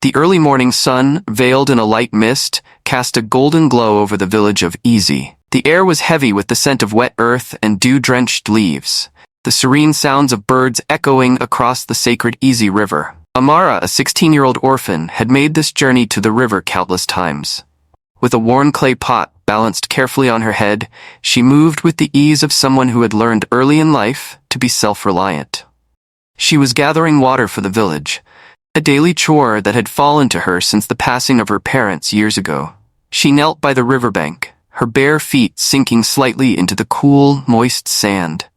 The early morning sun, veiled in a light mist, cast a golden glow over the village of Easy. The air was heavy with the scent of wet earth and dew-drenched leaves, the serene sounds of birds echoing across the sacred Easy River. Amara, a 16-year-old orphan, had made this journey to the river countless times. With a worn clay pot balanced carefully on her head, she moved with the ease of someone who had learned early in life to be self-reliant. She was gathering water for the village, a daily chore that had fallen to her since the passing of her parents years ago. She knelt by the riverbank, her bare feet sinking slightly into the cool, moist sand.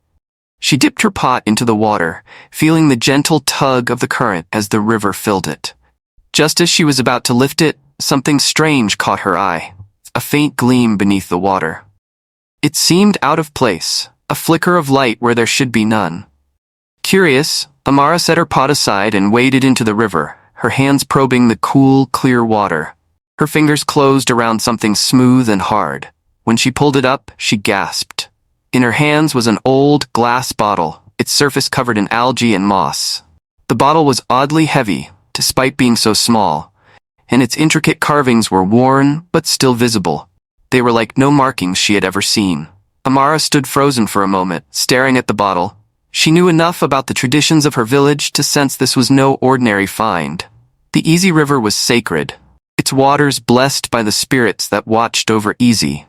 She dipped her pot into the water, feeling the gentle tug of the current as the river filled it. Just as she was about to lift it, something strange caught her eye, a faint gleam beneath the water. It seemed out of place, a flicker of light where there should be none. Curious, Amara set her pot aside and waded into the river, her hands probing the cool, clear water. Her fingers closed around something smooth and hard. When she pulled it up, she gasped. In her hands was an old glass bottle, its surface covered in algae and moss. The bottle was oddly heavy, despite being so small, and its intricate carvings were worn but still visible. They were like no markings she had ever seen. Amara stood frozen for a moment, staring at the bottle. She knew enough about the traditions of her village to sense this was no ordinary find. The Easy River was sacred, its waters blessed by the spirits that watched over Easy.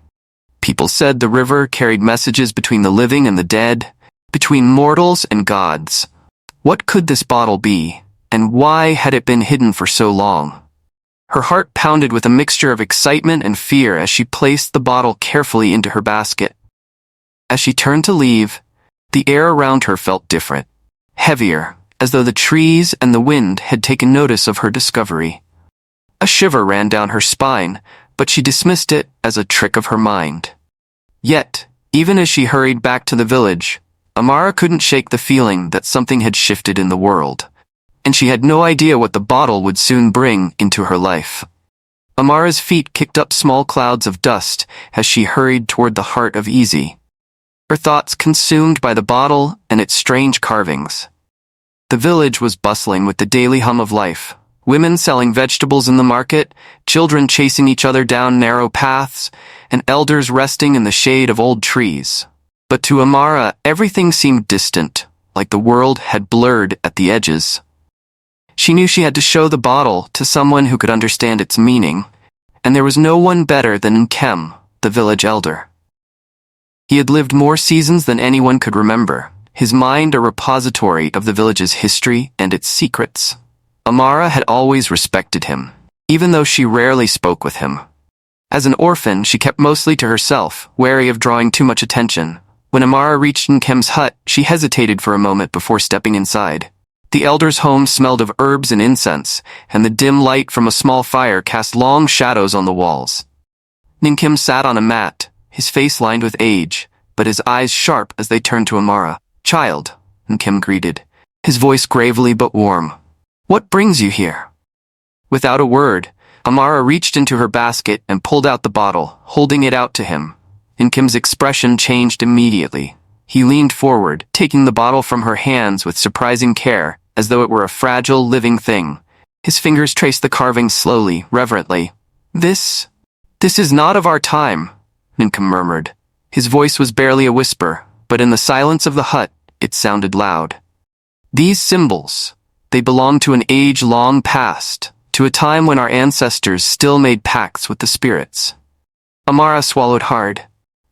People said the river carried messages between the living and the dead, between mortals and gods. What could this bottle be, and why had it been hidden for so long? Her heart pounded with a mixture of excitement and fear as she placed the bottle carefully into her basket. As she turned to leave, the air around her felt different, heavier, as though the trees and the wind had taken notice of her discovery. A shiver ran down her spine, but she dismissed it as a trick of her mind. Yet, even as she hurried back to the village, Amara couldn't shake the feeling that something had shifted in the world, and she had no idea what the bottle would soon bring into her life. Amara's feet kicked up small clouds of dust as she hurried toward the heart of Easy, her thoughts consumed by the bottle and its strange carvings. The village was bustling with the daily hum of life. Women selling vegetables in the market, children chasing each other down narrow paths, and elders resting in the shade of old trees. But to Amara, everything seemed distant, like the world had blurred at the edges. She knew she had to show the bottle to someone who could understand its meaning, and there was no one better than Nkem, the village elder. He had lived more seasons than anyone could remember, his mind a repository of the village's history and its secrets. Amara had always respected him, even though she rarely spoke with him. As an orphan, she kept mostly to herself, wary of drawing too much attention. When Amara reached Nkem's hut, she hesitated for a moment before stepping inside. The elder's home smelled of herbs and incense, and the dim light from a small fire cast long shadows on the walls. Nkem sat on a mat, his face lined with age, but his eyes sharp as they turned to Amara. "Child," Nkem greeted, his voice gravely but warm. "What brings you here?" Without a word, Amara reached into her basket and pulled out the bottle, holding it out to him. Nkem's expression changed immediately. He leaned forward, taking the bottle from her hands with surprising care, as though it were a fragile, living thing. His fingers traced the carvings slowly, reverently. This is not of our time," Nkem murmured. His voice was barely a whisper, but in the silence of the hut, it sounded loud. "These symbols, they belong to an age long past, to a time when our ancestors still made pacts with the spirits." Amara swallowed hard.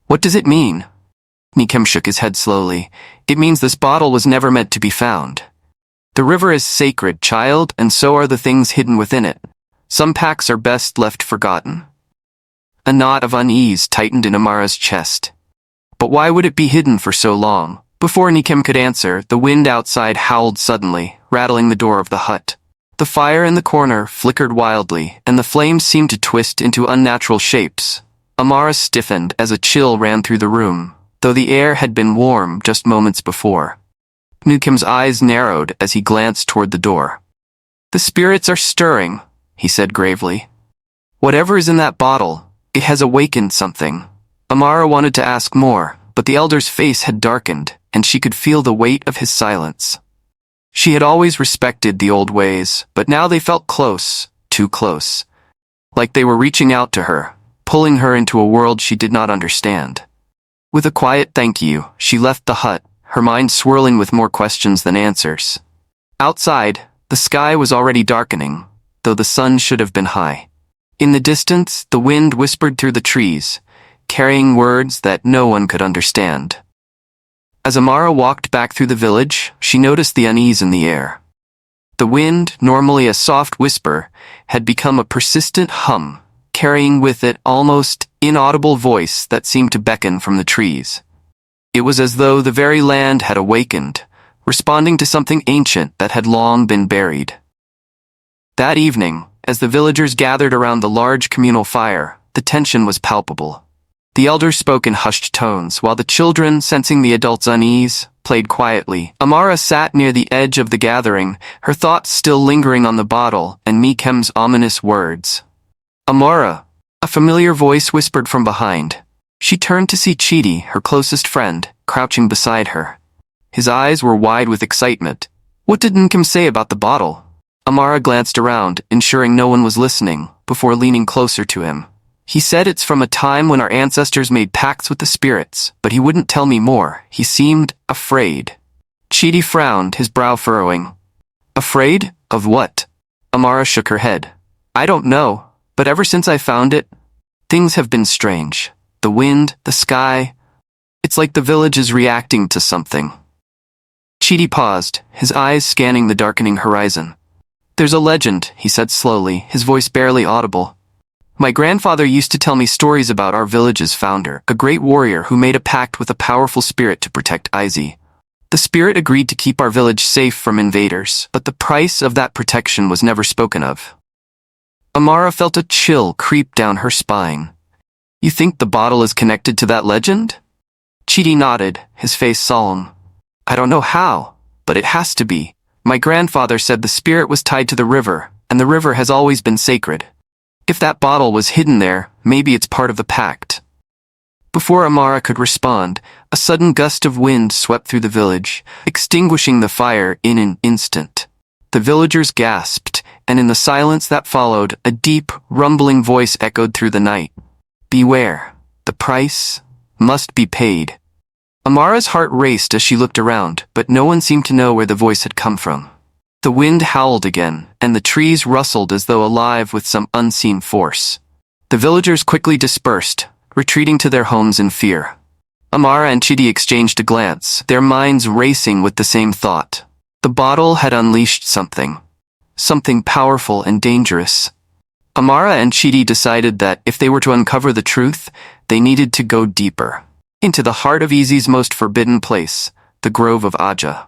"What does it mean?" Nkem shook his head slowly. "It means this bottle was never meant to be found. The river is sacred, child, and so are the things hidden within it. Some pacts are best left forgotten." A knot of unease tightened in Amara's chest. But why would it be hidden for so long? Before Nkem could answer, the wind outside howled suddenly, rattling the door of the hut. The fire in the corner flickered wildly, and the flames seemed to twist into unnatural shapes. Amara stiffened as a chill ran through the room, though the air had been warm just moments before. Nkem's eyes narrowed as he glanced toward the door. "The spirits are stirring," he said gravely. "Whatever is in that bottle, it has awakened something." Amara wanted to ask more, but the elder's face had darkened, and she could feel the weight of his silence. She had always respected the old ways, but now they felt close, too close. Like they were reaching out to her, pulling her into a world she did not understand. With a quiet thank you, she left the hut, her mind swirling with more questions than answers. Outside, the sky was already darkening, though the sun should have been high. In the distance, the wind whispered through the trees, carrying words that no one could understand. As Amara walked back through the village, she noticed the unease in the air. The wind, normally a soft whisper, had become a persistent hum, carrying with it almost inaudible voice that seemed to beckon from the trees. It was as though the very land had awakened, responding to something ancient that had long been buried. That evening, as the villagers gathered around the large communal fire, the tension was palpable. The elders spoke in hushed tones, while the children, sensing the adults' unease, played quietly. Amara sat near the edge of the gathering, her thoughts still lingering on the bottle and Mikem's ominous words. "Amara," a familiar voice whispered from behind. She turned to see Chidi, her closest friend, crouching beside her. His eyes were wide with excitement. What did Nkem say about the bottle? Amara glanced around, ensuring no one was listening, before leaning closer to him. "He said it's from a time when our ancestors made pacts with the spirits, but he wouldn't tell me more. He seemed afraid." Chidi frowned, his brow furrowing. "Afraid? Of what?" Amara shook her head. "I don't know, but ever since I found it, things have been strange. The wind, the sky. It's like the village is reacting to something." Chidi paused, his eyes scanning the darkening horizon. "There's a legend," he said slowly, his voice barely audible. "My grandfather used to tell me stories about our village's founder, a great warrior who made a pact with a powerful spirit to protect Izzy. The spirit agreed to keep our village safe from invaders, but the price of that protection was never spoken of." Amara felt a chill creep down her spine. "You think the bottle is connected to that legend?" Chidi nodded, his face solemn. "I don't know how, but it has to be. My grandfather said the spirit was tied to the river, and the river has always been sacred. If that bottle was hidden there, maybe it's part of the pact." Before Amara could respond, a sudden gust of wind swept through the village, extinguishing the fire in an instant. The villagers gasped, and in the silence that followed, a deep, rumbling voice echoed through the night. "Beware. The price must be paid." Amara's heart raced as she looked around, but no one seemed to know where the voice had come from. The wind howled again, and the trees rustled as though alive with some unseen force. The villagers quickly dispersed, retreating to their homes in fear. Amara and Chidi exchanged a glance, their minds racing with the same thought. The bottle had unleashed something. Something powerful and dangerous. Amara and Chidi decided that if they were to uncover the truth, they needed to go deeper. Into the heart of Easy's most forbidden place, the Grove of Aja.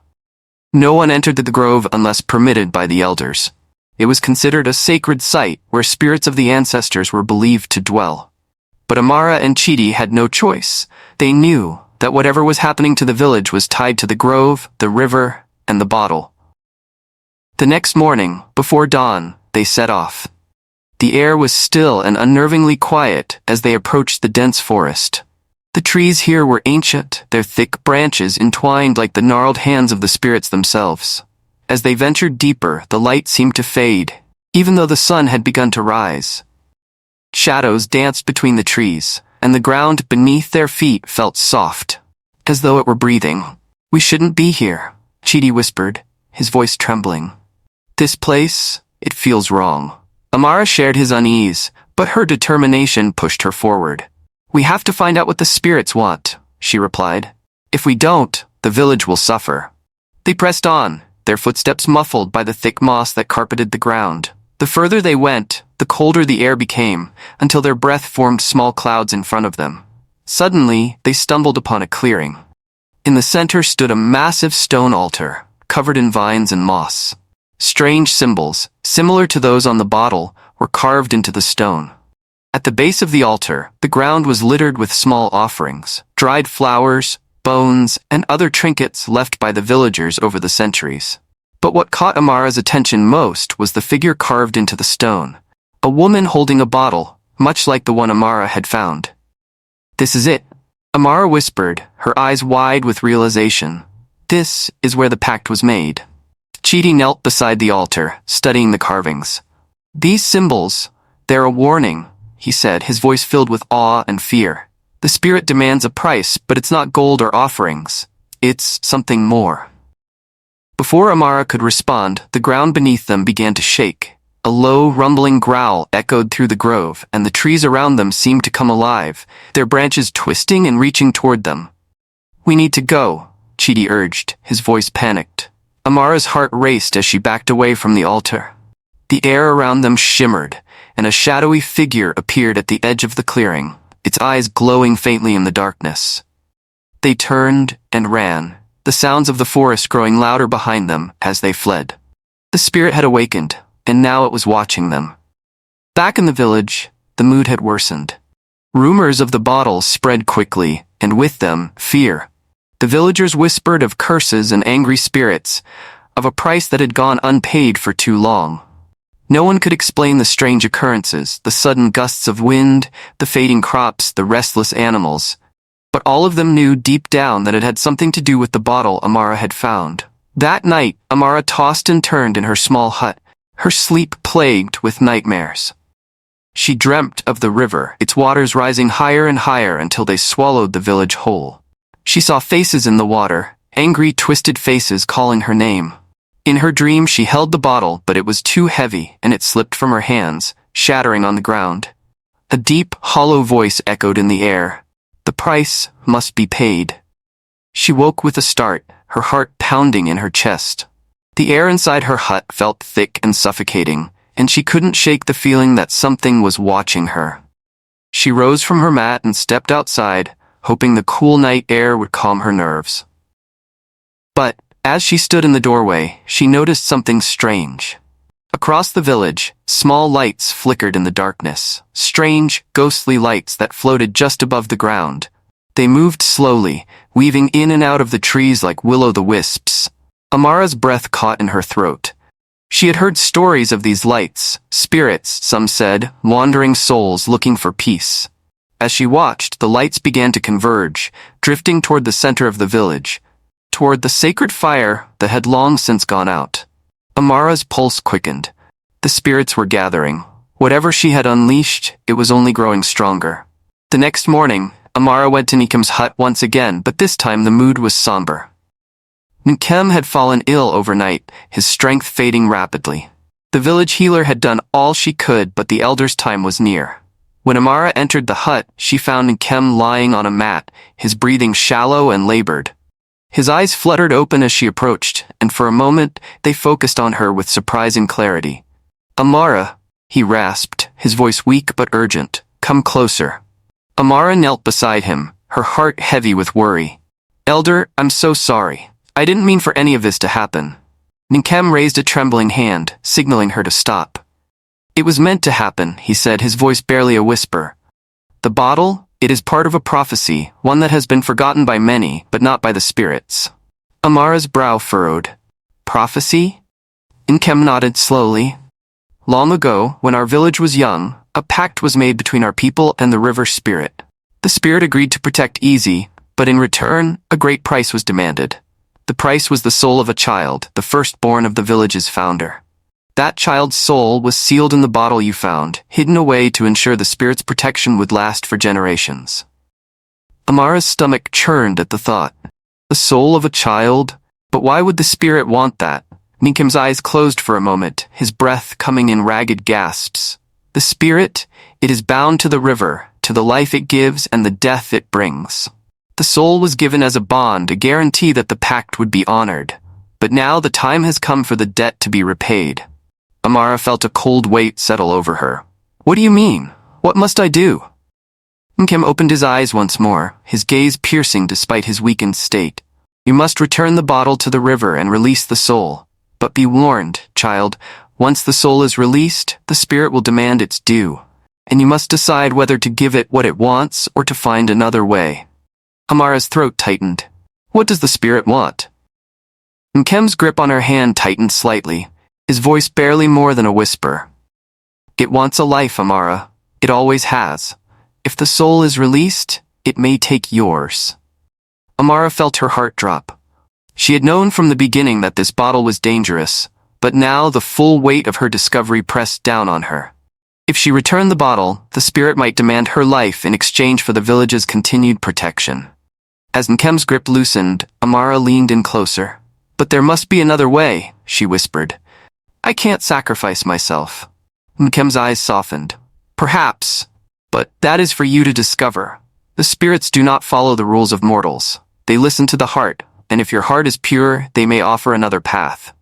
No one entered the grove unless permitted by the elders. It was considered a sacred site where spirits of the ancestors were believed to dwell. But Amara and Chidi had no choice. They knew that whatever was happening to the village was tied to the grove, the river, and the bottle. The next morning, before dawn, they set off. The air was still and unnervingly quiet as they approached the dense forest. The trees here were ancient, their thick branches entwined like the gnarled hands of the spirits themselves. As they ventured deeper, the light seemed to fade, even though the sun had begun to rise. Shadows danced between the trees, and the ground beneath their feet felt soft, as though it were breathing. "We shouldn't be here," Chidi whispered, his voice trembling. "This place, it feels wrong." Amara shared his unease, but her determination pushed her forward. "We have to find out what the spirits want," she replied. "If we don't, the village will suffer." They pressed on, their footsteps muffled by the thick moss that carpeted the ground. The further they went, the colder the air became, until their breath formed small clouds in front of them. Suddenly, they stumbled upon a clearing. In the center stood a massive stone altar, covered in vines and moss. Strange symbols, similar to those on the bottle, were carved into the stone. At the base of the altar, the ground was littered with small offerings, dried flowers, bones, and other trinkets left by the villagers over the centuries. But what caught Amara's attention most was the figure carved into the stone, a woman holding a bottle, much like the one Amara had found. "This is it," Amara whispered, her eyes wide with realization. "This is where the pact was made." Chidi knelt beside the altar, studying the carvings. "These symbols, they're a warning," he said, his voice filled with awe and fear. "The spirit demands a price, but it's not gold or offerings. It's something more." Before Amara could respond, the ground beneath them began to shake. A low, rumbling growl echoed through the grove, and the trees around them seemed to come alive, their branches twisting and reaching toward them. "We need to go," Chidi urged, his voice panicked. Amara's heart raced as she backed away from the altar. The air around them shimmered, and a shadowy figure appeared at the edge of the clearing, its eyes glowing faintly in the darkness. They turned and ran, the sounds of the forest growing louder behind them as they fled. The spirit had awakened, and now it was watching them. Back in the village, the mood had worsened. Rumors of the bottle spread quickly, and with them, fear. The villagers whispered of curses and angry spirits, of a price that had gone unpaid for too long. No one could explain the strange occurrences, the sudden gusts of wind, the fading crops, the restless animals. But all of them knew deep down that it had something to do with the bottle Amara had found. That night, Amara tossed and turned in her small hut, her sleep plagued with nightmares. She dreamt of the river, its waters rising higher and higher until they swallowed the village whole. She saw faces in the water, angry, twisted faces calling her name. In her dream, she held the bottle, but it was too heavy, and it slipped from her hands, shattering on the ground. A deep, hollow voice echoed in the air. The price must be paid. She woke with a start, her heart pounding in her chest. The air inside her hut felt thick and suffocating, and she couldn't shake the feeling that something was watching her. She rose from her mat and stepped outside, hoping the cool night air would calm her nerves. But, as she stood in the doorway, she noticed something strange. Across the village, small lights flickered in the darkness, strange, ghostly lights that floated just above the ground. They moved slowly, weaving in and out of the trees like will-o'-the-wisps. Amara's breath caught in her throat. She had heard stories of these lights, spirits, some said, wandering souls looking for peace. As she watched, the lights began to converge, drifting toward the center of the village, toward the sacred fire that had long since gone out. Amara's pulse quickened. The spirits were gathering. Whatever she had unleashed, it was only growing stronger. The next morning, Amara went to Nikem's hut once again, but this time the mood was somber. Nikem had fallen ill overnight, his strength fading rapidly. The village healer had done all she could, but the elder's time was near. When Amara entered the hut, she found Nikem lying on a mat, his breathing shallow and labored. His eyes fluttered open as she approached, and for a moment, they focused on her with surprising clarity. "Amara," he rasped, his voice weak but urgent, "come closer." Amara knelt beside him, her heart heavy with worry. "Elder, I'm so sorry. I didn't mean for any of this to happen." Nikem raised a trembling hand, signaling her to stop. "It was meant to happen," he said, his voice barely a whisper. "The bottle? It is part of a prophecy, one that has been forgotten by many, but not by the spirits." Amara's brow furrowed. "Prophecy?" Nikem nodded slowly. "Long ago, when our village was young, a pact was made between our people and the river spirit. The spirit agreed to protect Easy, but in return, a great price was demanded. The price was the soul of a child, the firstborn of the village's founder. That child's soul was sealed in the bottle you found, hidden away to ensure the spirit's protection would last for generations." Amara's stomach churned at the thought. The soul of a child? But why would the spirit want that? Nikem's eyes closed for a moment, his breath coming in ragged gasps. The spirit, it is bound to the river, to the life it gives and the death it brings. The soul was given as a bond, a guarantee that the pact would be honored. But now the time has come for the debt to be repaid. Amara felt a cold weight settle over her. "What do you mean? What must I do?" Nikem opened his eyes once more, his gaze piercing despite his weakened state. "You must return the bottle to the river and release the soul. But be warned, child, once the soul is released, the spirit will demand its due. And you must decide whether to give it what it wants or to find another way." Amara's throat tightened. "What does the spirit want?" Nkem's grip on her hand tightened slightly, his voice barely more than a whisper. "It wants a life, Amara. It always has. If the soul is released, it may take yours." Amara felt her heart drop. She had known from the beginning that this bottle was dangerous, but now the full weight of her discovery pressed down on her. If she returned the bottle, the spirit might demand her life in exchange for the village's continued protection. As Nkem's grip loosened, Amara leaned in closer. "But there must be another way," she whispered. "I can't sacrifice myself." Nkem's eyes softened. "Perhaps, but that is for you to discover. The spirits do not follow the rules of mortals. They listen to the heart, and if your heart is pure, they may offer another path."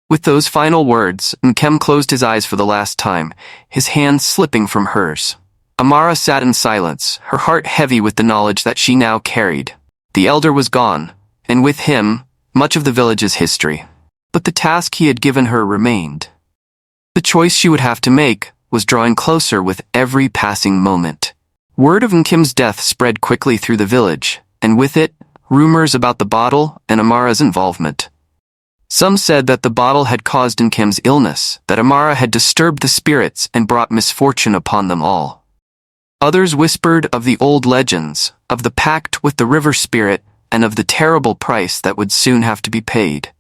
With those final words, Nkem closed his eyes for the last time, his hand slipping from hers. Amara sat in silence, her heart heavy with the knowledge that she now carried. The elder was gone, and with him, much of the village's history. But the task he had given her remained. The choice she would have to make was drawing closer with every passing moment. Word of Nkim's death spread quickly through the village, and with it, rumors about the bottle and Amara's involvement. Some said that the bottle had caused Nkim's illness, that Amara had disturbed the spirits and brought misfortune upon them all. Others whispered of the old legends, of the pact with the river spirit, and of the terrible price that would soon have to be paid.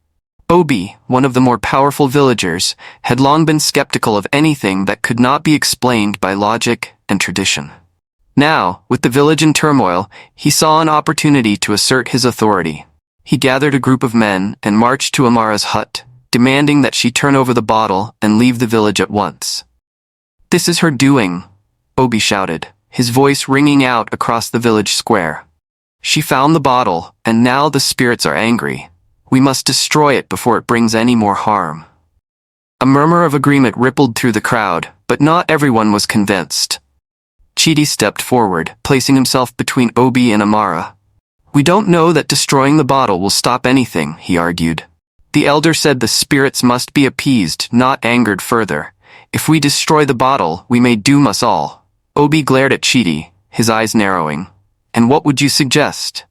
Obi, one of the more powerful villagers, had long been skeptical of anything that could not be explained by logic and tradition. Now, with the village in turmoil, he saw an opportunity to assert his authority. He gathered a group of men and marched to Amara's hut, demanding that she turn over the bottle and leave the village at once. "This is her doing," Obi shouted, his voice ringing out across the village square. "She found the bottle, and now the spirits are angry. We must destroy it before it brings any more harm." A murmur of agreement rippled through the crowd, but not everyone was convinced. Chidi stepped forward, placing himself between Obi and Amara. "We don't know that destroying the bottle will stop anything," he argued. "The elder said the spirits must be appeased, not angered further. If we destroy the bottle, we may doom us all." Obi glared at Chidi, his eyes narrowing. "And what would you suggest?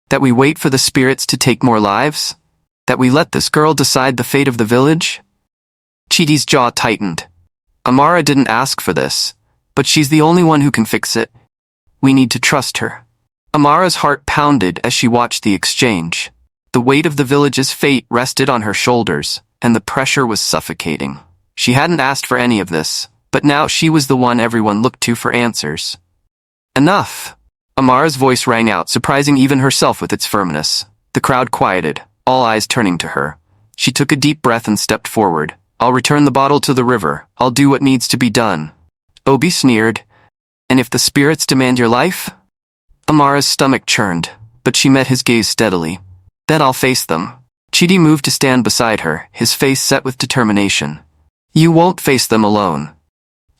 That we wait for the spirits to take more lives? That we let this girl decide the fate of the village?" Chidi's jaw tightened. "Amara didn't ask for this, but she's the only one who can fix it. We need to trust her." Amara's heart pounded as she watched the exchange. The weight of the village's fate rested on her shoulders, and the pressure was suffocating. She hadn't asked for any of this, but now she was the one everyone looked to for answers. "Enough!" Amara's voice rang out, surprising even herself with its firmness. The crowd quieted, all eyes turning to her. She took a deep breath and stepped forward. "I'll return the bottle to the river. I'll do what needs to be done." Obi sneered. "And if the spirits demand your life?" Amara's stomach churned, but she met his gaze steadily. "Then I'll face them." Chidi moved to stand beside her, his face set with determination. "You won't face them alone."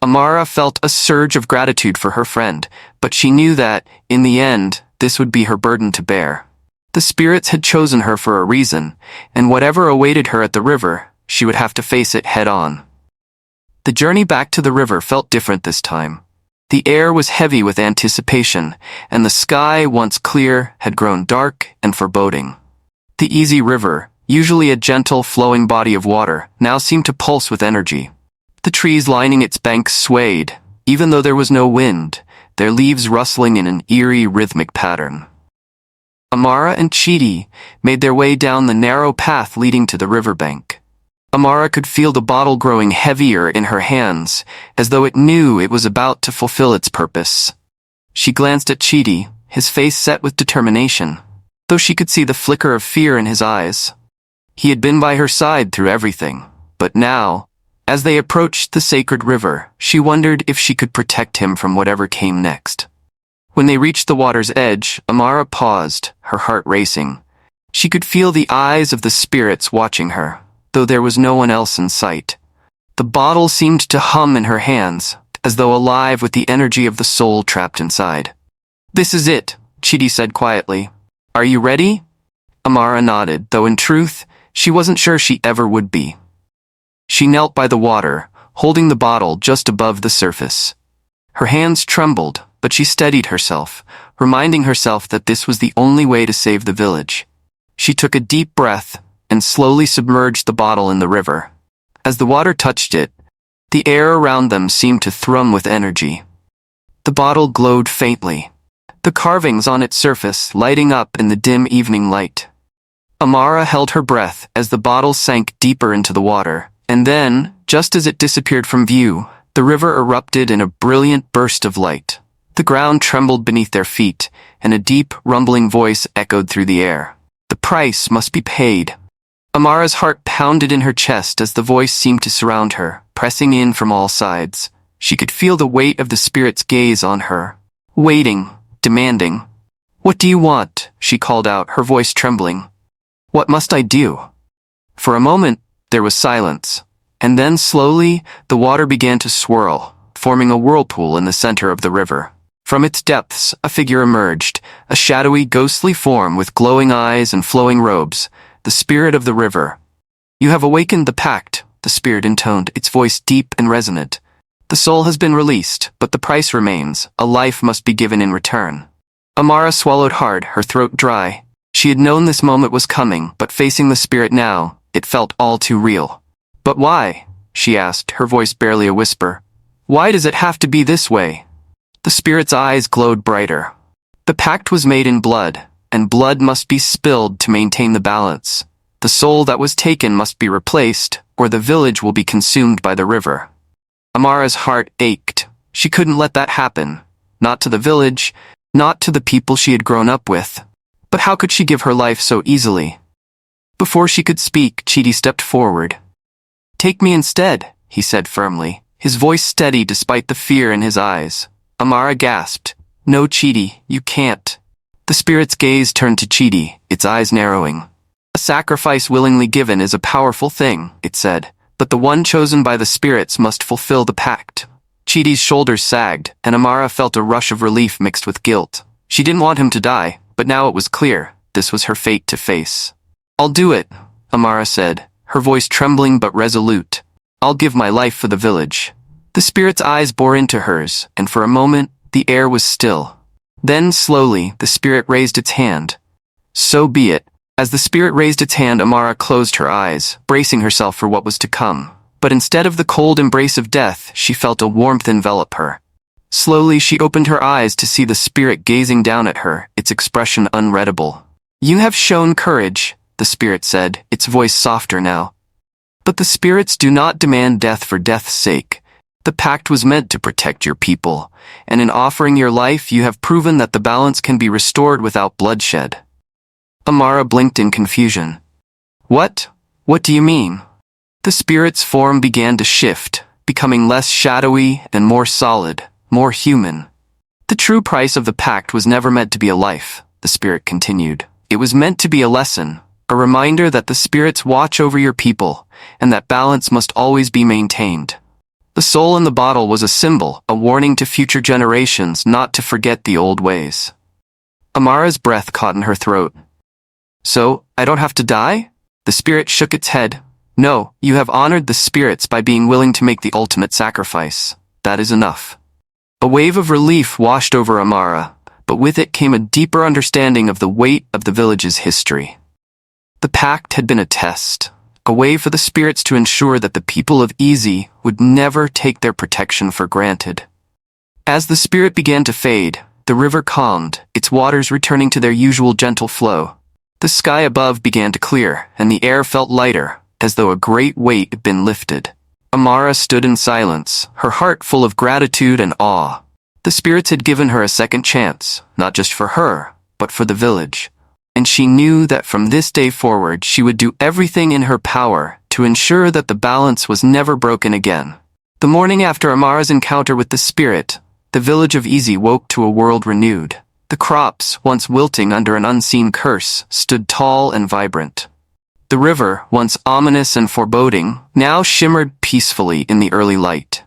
Amara felt a surge of gratitude for her friend, but she knew that, in the end, this would be her burden to bear. The spirits had chosen her for a reason, and whatever awaited her at the river, she would have to face it head-on. The journey back to the river felt different this time. The air was heavy with anticipation, and the sky, once clear, had grown dark and foreboding. The easy river, usually a gentle, flowing body of water, now seemed to pulse with energy. The trees lining its banks swayed, even though there was no wind, their leaves rustling in an eerie, rhythmic pattern. Amara and Chidi made their way down the narrow path leading to the riverbank. Amara could feel the bottle growing heavier in her hands, as though it knew it was about to fulfill its purpose. She glanced at Chidi, his face set with determination, though she could see the flicker of fear in his eyes. He had been by her side through everything, but now, as they approached the sacred river, she wondered if she could protect him from whatever came next. When they reached the water's edge, Amara paused, her heart racing. She could feel the eyes of the spirits watching her, though there was no one else in sight. The bottle seemed to hum in her hands, as though alive with the energy of the soul trapped inside. "This is it," Chidi said quietly. "Are you ready?" Amara nodded, though in truth, she wasn't sure she ever would be. She knelt by the water, holding the bottle just above the surface. Her hands trembled, but she steadied herself, reminding herself that this was the only way to save the village. She took a deep breath and slowly submerged the bottle in the river. As the water touched it, the air around them seemed to thrum with energy. The bottle glowed faintly, the carvings on its surface lighting up in the dim evening light. Amara held her breath as the bottle sank deeper into the water, and then, just as it disappeared from view, the river erupted in a brilliant burst of light. The ground trembled beneath their feet, and a deep, rumbling voice echoed through the air. The price must be paid. Amara's heart pounded in her chest as the voice seemed to surround her, pressing in from all sides. She could feel the weight of the spirit's gaze on her, waiting, demanding. "What do you want?" she called out, her voice trembling. "What must I do?" For a moment, there was silence, and then slowly, the water began to swirl, forming a whirlpool in the center of the river. From its depths, a figure emerged, a shadowy, ghostly form with glowing eyes and flowing robes, the spirit of the river. "You have awakened the pact," the spirit intoned, its voice deep and resonant. "The soul has been released, but the price remains. A life must be given in return." Amara swallowed hard, her throat dry. She had known this moment was coming, but facing the spirit now, it felt all too real. "But why?" she asked, her voice barely a whisper. "Why does it have to be this way?" The spirit's eyes glowed brighter. "The pact was made in blood, and blood must be spilled to maintain the balance. The soul that was taken must be replaced, or the village will be consumed by the river." Amara's heart ached. She couldn't let that happen. Not to the village, not to the people she had grown up with. But how could she give her life so easily? Before she could speak, Chidi stepped forward. "Take me instead," he said firmly, his voice steady despite the fear in his eyes. Amara gasped. "No, Chidi, you can't." The spirit's gaze turned to Chidi, its eyes narrowing. "A sacrifice willingly given is a powerful thing," it said, "but the one chosen by the spirits must fulfill the pact." Chidi's shoulders sagged, and Amara felt a rush of relief mixed with guilt. She didn't want him to die, but now it was clear, this was her fate to face. "I'll do it," Amara said, her voice trembling but resolute. "I'll give my life for the village." The spirit's eyes bore into hers, and for a moment, the air was still. Then, slowly, the spirit raised its hand. "So be it." As the spirit raised its hand, Amara closed her eyes, bracing herself for what was to come. But instead of the cold embrace of death, she felt a warmth envelop her. Slowly, she opened her eyes to see the spirit gazing down at her, its expression unreadable. "You have shown courage," the spirit said, its voice softer now. "But the spirits do not demand death for death's sake. The pact was meant to protect your people, and in offering your life you have proven that the balance can be restored without bloodshed." Amara blinked in confusion. What? What do you mean?" The spirit's form began to shift, becoming less shadowy and more solid, more human. "The true price of the pact was never meant to be a life," the spirit continued. "It was meant to be a lesson, a reminder that the spirits watch over your people, and that balance must always be maintained. The soul in the bottle was a symbol, a warning to future generations not to forget the old ways." Amara's breath caught in her throat. "So, I don't have to die?" The spirit shook its head. "No, you have honored the spirits by being willing to make the ultimate sacrifice. That is enough." A wave of relief washed over Amara, but with it came a deeper understanding of the weight of the village's history. The pact had been a test, a way for the spirits to ensure that the people of Easy would never take their protection for granted. As the spirit began to fade, the river calmed, its waters returning to their usual gentle flow. The sky above began to clear, and the air felt lighter, as though a great weight had been lifted. Amara stood in silence, her heart full of gratitude and awe. The spirits had given her a second chance, not just for her, but for the village. And she knew that from this day forward she would do everything in her power to ensure that the balance was never broken again. The morning after Amara's encounter with the spirit, the village of Easy woke to a world renewed. The crops, once wilting under an unseen curse, stood tall and vibrant. The river, once ominous and foreboding, now shimmered peacefully in the early light.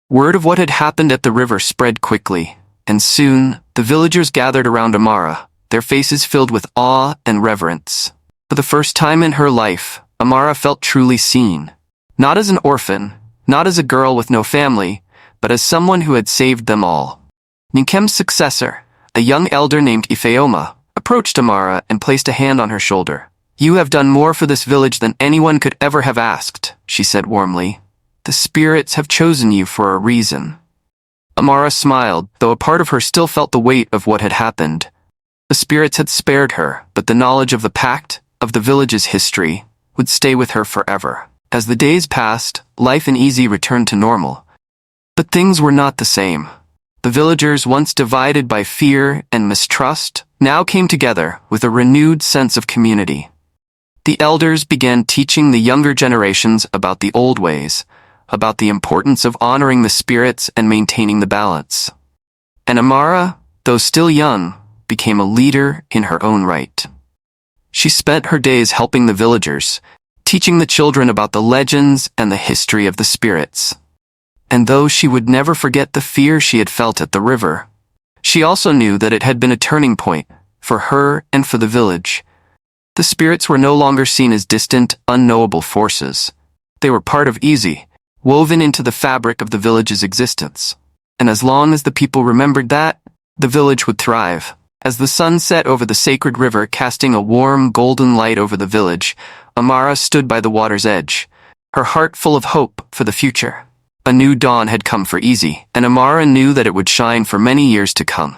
Word of what had happened at the river spread quickly, and soon the villagers gathered around Amara, their faces filled with awe and reverence. For the first time in her life, Amara felt truly seen. Not as an orphan, not as a girl with no family, but as someone who had saved them all. Nkem's successor, a young elder named Ifeoma, approached Amara and placed a hand on her shoulder. "You have done more for this village than anyone could ever have asked," she said warmly. "The spirits have chosen you for a reason." Amara smiled, though a part of her still felt the weight of what had happened. The spirits had spared her, but the knowledge of the pact, of the village's history would stay with her forever. As the days passed, life in Easy returned to normal. But things were not the same. The villagers, once divided by fear and mistrust, now came together with a renewed sense of community. The elders began teaching the younger generations about the old ways, about the importance of honoring the spirits and maintaining the balance. And Amara, though still young, became a leader in her own right. She spent her days helping the villagers, teaching the children about the legends and the history of the spirits. And though she would never forget the fear she had felt at the river, she also knew that it had been a turning point for her and for the village. The spirits were no longer seen as distant, unknowable forces. They were part of Easy, woven into the fabric of the village's existence. And as long as the people remembered that, the village would thrive. As the sun set over the sacred river, casting a warm, golden light over the village, Amara stood by the water's edge, her heart full of hope for the future. A new dawn had come for Easy, and Amara knew that it would shine for many years to come.